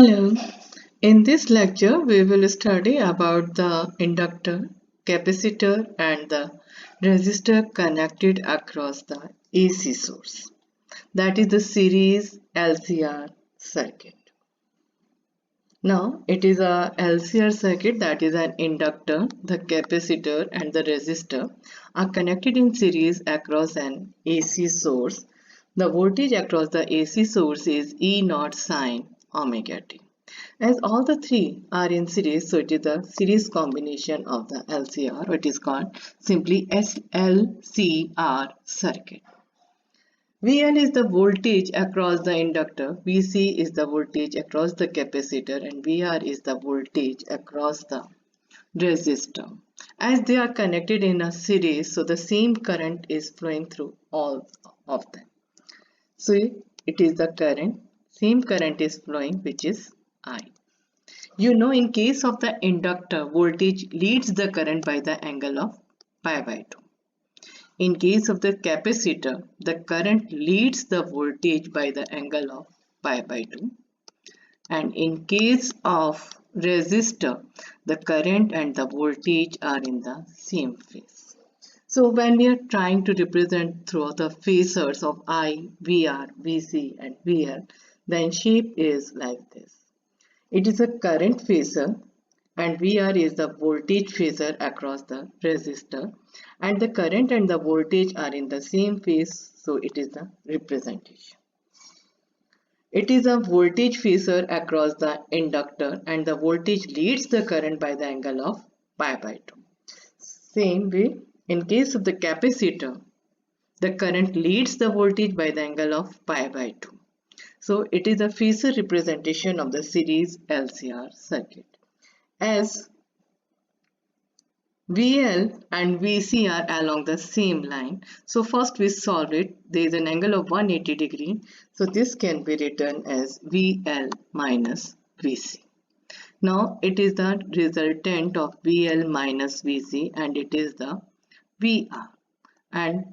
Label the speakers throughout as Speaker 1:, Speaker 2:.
Speaker 1: Hello, in this lecture we will study about the inductor, capacitor and the resistor connected across the AC source, that is the series LCR circuit. Now it is a LCR circuit, that is an inductor, the capacitor and the resistor are connected in series across an AC source. The voltage across the AC source is E naught sine omega t. As all the three are in series, so it is the series combination of the LCR, or it is called simply LCR circuit. VL is the voltage across the inductor, VC is the voltage across the capacitor, and VR is the voltage across the resistor. As they are connected in a series, so the same current is flowing through all of them. So it is the current, same current is flowing, which is I. You know, in case of the inductor, voltage leads the current by the angle of pi by 2. In case of the capacitor, the current leads the voltage by the angle of pi by 2. And in case of resistor, the current and the voltage are in the same phase. So when we are trying to represent through the phasors of I, VR, VC and VL, then shape is like this. It is a current phasor and VR is the voltage phasor across the resistor, and the current and the voltage are in the same phase, so it is the representation. It is a voltage phasor across the inductor and the voltage leads the current by the angle of pi by 2. Same way, in case of the capacitor, the current leads the voltage by the angle of pi by 2. So it is a phasor representation of the series LCR circuit. As VL and VC are along the same line, so first we solve it. There is an angle of 180 degree, so this can be written as VL minus VC. Now it is the resultant of VL minus VC and it is the VR, and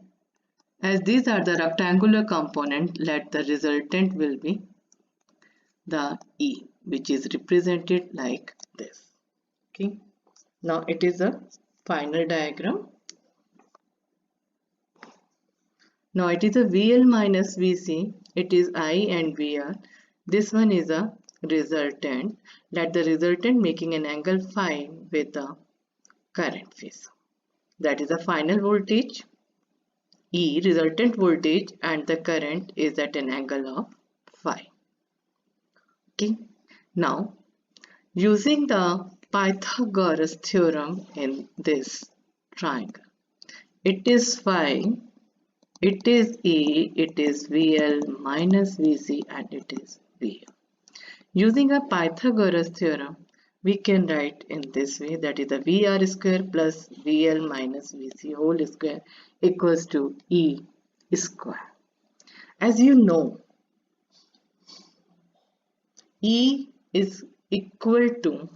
Speaker 1: as these are the rectangular component, let the resultant will be the E, which is represented like this. Okay, now it is a final diagram. Now it is a VL minus VC, it is I and VR. This one is a resultant. Let the resultant making an angle phi with the current phase. That is a final voltage E, resultant voltage, and the current is at an angle of phi. Okay, now using the Pythagoras theorem in this triangle, it is phi, it is E, it is VL minus VC and it is VR. Using a Pythagoras theorem, we can write in this way, that is the VR square plus VL minus VC whole square equals to E square. As you know, E is equal to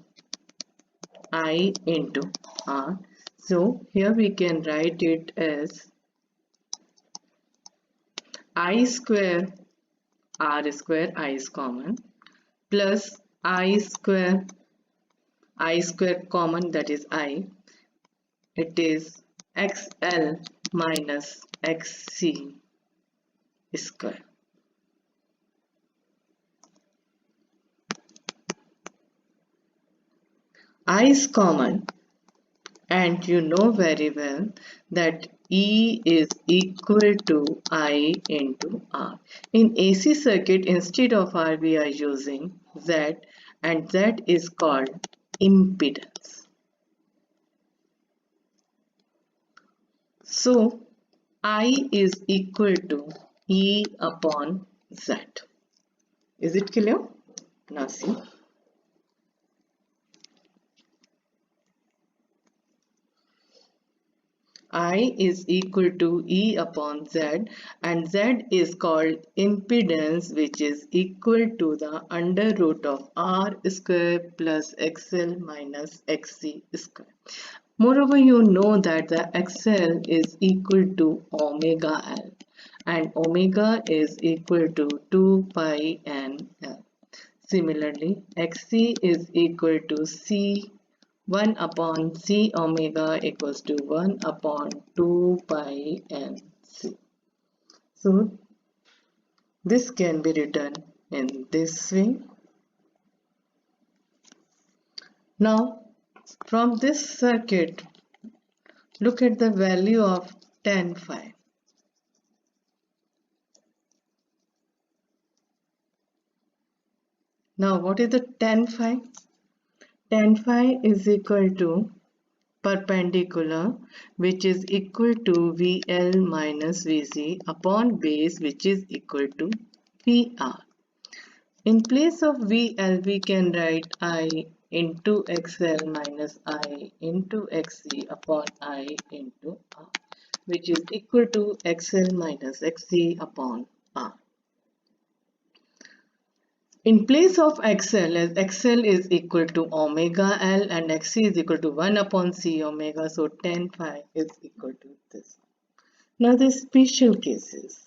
Speaker 1: I into R. So here we can write it as I square R square, I is common, plus I square common, that is I. It is XL minus XC square. I is common, and you know very well that E is equal to I into R. In AC circuit, instead of R, we are using Z, and Z is called impedance. So I is equal to E upon Z. Is it clear? Now see. I is equal to E upon Z, and Z is called impedance, which is equal to the under root of R square plus XL minus XC square. Moreover, you know that the XL is equal to omega L and omega is equal to 2 pi n L. Similarly, Xc is equal to C 1 upon C omega equals to 1 upon 2 pi Nc. So this can be written in this way. Now from this circuit, look at the value of tan phi. Now what is the tan phi? Tan phi is equal to perpendicular, which is equal to VL minus VC upon base, which is equal to VR. In place of VL, we can write I into XL minus I into XC upon I into R, which is equal to XL minus XC upon R. In place of XL, as XL is equal to omega L and XC is equal to 1 upon C omega, so tan phi is equal to this. Now the special cases.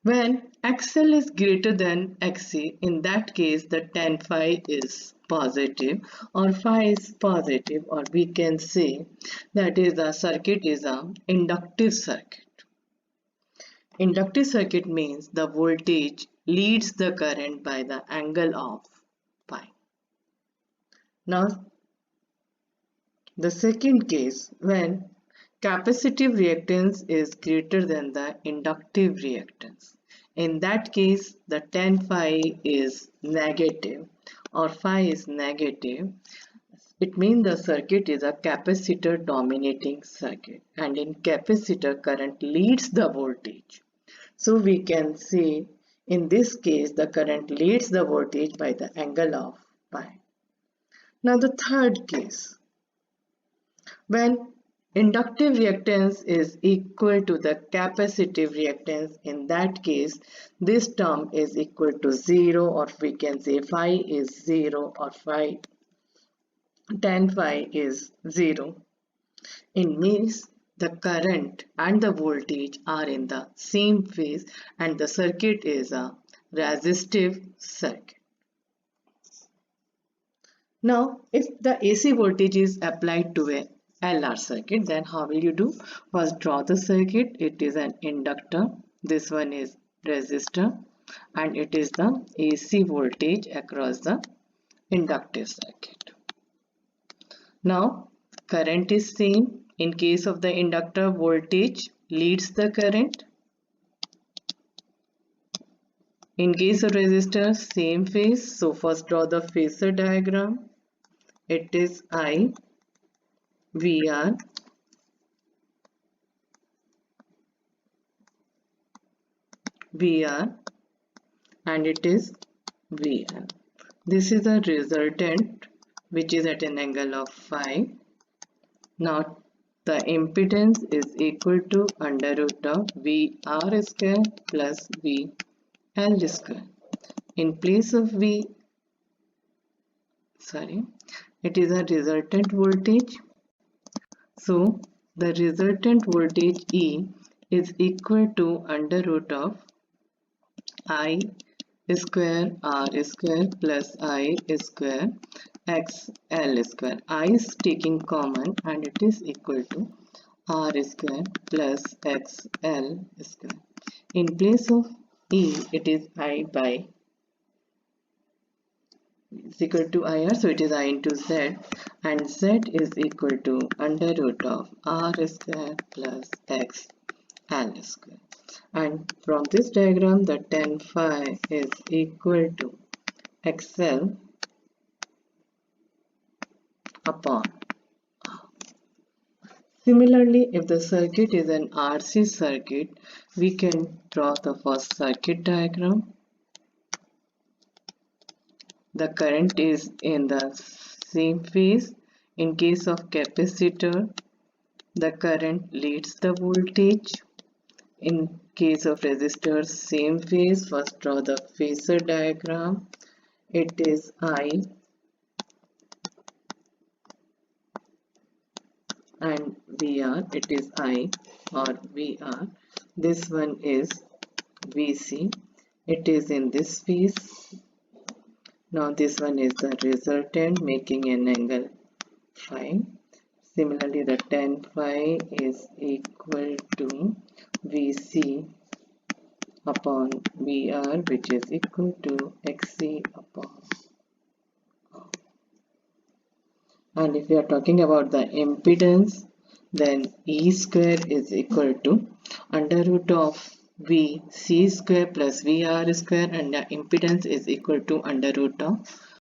Speaker 1: When XL is greater than XC, in that case the tan phi is positive or phi is positive, or we can say that is the circuit is an inductive circuit. Inductive circuit means the voltage leads the current by the angle of pi. Now the second case, when capacitive reactance is greater than the inductive reactance. In that case, the tan phi is negative or phi is negative. It means the circuit is a capacitor dominating circuit, and in capacitor current leads the voltage. So we can say in this case the current leads the voltage by the angle of pi. Now the third case, when inductive reactance is equal to the capacitive reactance, in that case this term is equal to 0, or we can say phi is 0 or phi tan phi is 0. It means the current and the voltage are in the same phase and the circuit is a resistive circuit. Now, if the AC voltage is applied to a LR circuit, then how will you do? First, draw the circuit. It is an inductor. This one is resistor, and it is the AC voltage across the inductive circuit. Now, current is same. In case of the inductor, voltage leads the current. In case of resistor, same phase. So first draw the phasor diagram. It is I, VR, VR, and it is VL. This is a resultant which is at an angle of phi. Now the impedance is equal to under root of VR square plus VL square. In place of it is a resultant voltage. So the resultant voltage E is equal to under root of I square R square plus I square XL square. I is taking common and it is equal to R square plus XL square. In place of E, it is I by is equal to IR, so it is I into Z, and Z is equal to under root of R square plus XL square. And from this diagram, the tan phi is equal to XL upon R. Similarly, if the circuit is an RC circuit, we can draw the first circuit diagram. The current is in the same phase. In case of capacitor, the current leads the voltage. In case of resistor, same phase. First draw the phasor diagram. It is I and VR. It is I or VR. This one is VC. It is in this piece. Now this one is the resultant, making an angle phi. Similarly, the tan phi is equal to VC upon VR, which is equal to XC upon. And if we are talking about the impedance, then E square is equal to under root of VC square plus VR square, and the impedance is equal to under root of